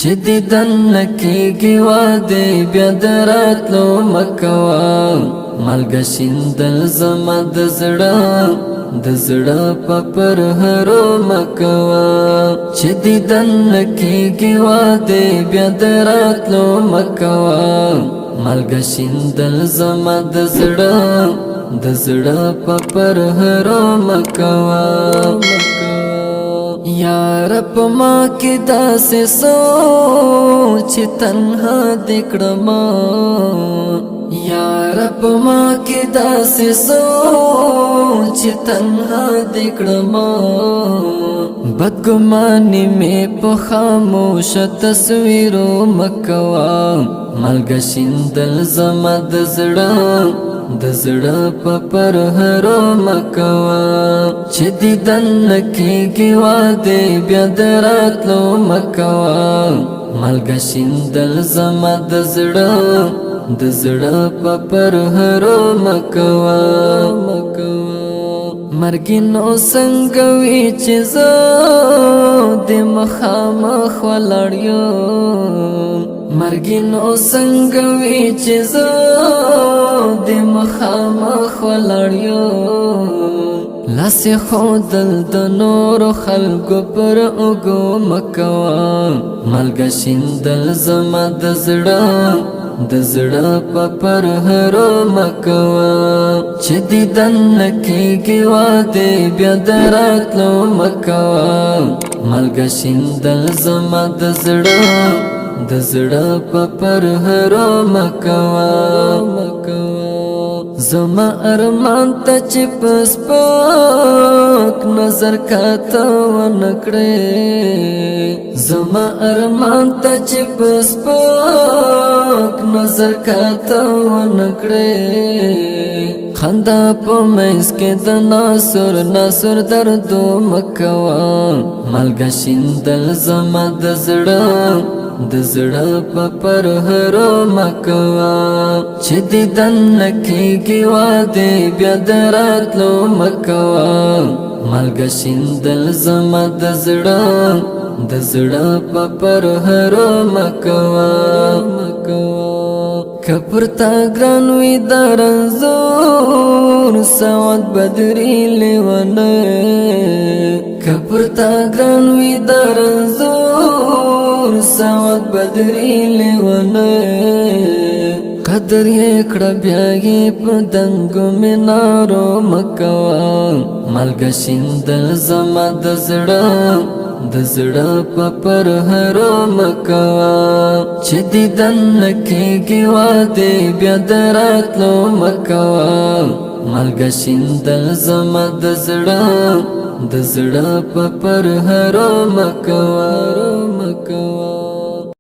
چې دیدن نکېږي واده بیا د راتلو مکوه مالګه شیندل زما د زړه په پرهرو مکوه چې دیدن نکېږي واده بیا د راتلو مکوه مالګه شیندل زما د زړه په پرهرو مکوه یار په ما کې داسې سوچ تنها دکړم یار په ما کې داسې سوچ تنها دکړم بدګماني مې په خاموش تصویرو مکوا مالګه شیندل زما د زړه په پرهرو مکوا چې دیدن نکېږي واده بیا د راتلو مکوا مالګه شیندل زما د زړه په پرهرو مکوا مرګي نو څنګه وی چې زه د مخامخ ولاړ یم مرګي نو څنګه وی چې زه د مخامخ ولاړ یم لاس خودل د نور خلکو پر اوږو مکوا مالګه شیندل زما د زړه په پرهرو مکوا چې دیدن نکېږي واده بیا د راتلو مکوا مالګه شیندل زما د زړه په پرهرو مکوا زما ارمان ته چې پسپاک نظر کاته ونکړې زما ارمان ته چې پسپاک نظر کاته ونکړې خندا په منځ کې د ناسور دردو مکوا مالګه شیندل زما د زړه په پرهرو مکوا چې دیدن نکېږي واده بیا د راتلو مکوا مالګه شیندل زما د زړه په پرهرو مکوا کپرتا ګران وی د رنځور سواد بدري لیونه کپرتا ګران وی د رنځور سواد بدري لیونه قدر یې کړه بیا یې په دنګو مینارو مکوا مالګه شیندل زما د زړه په پرهرو مکوا چې دیدن نکېږي واده بیا د راتلو مکوا مالګه شیندل زما د زړه په پرهرو مکوا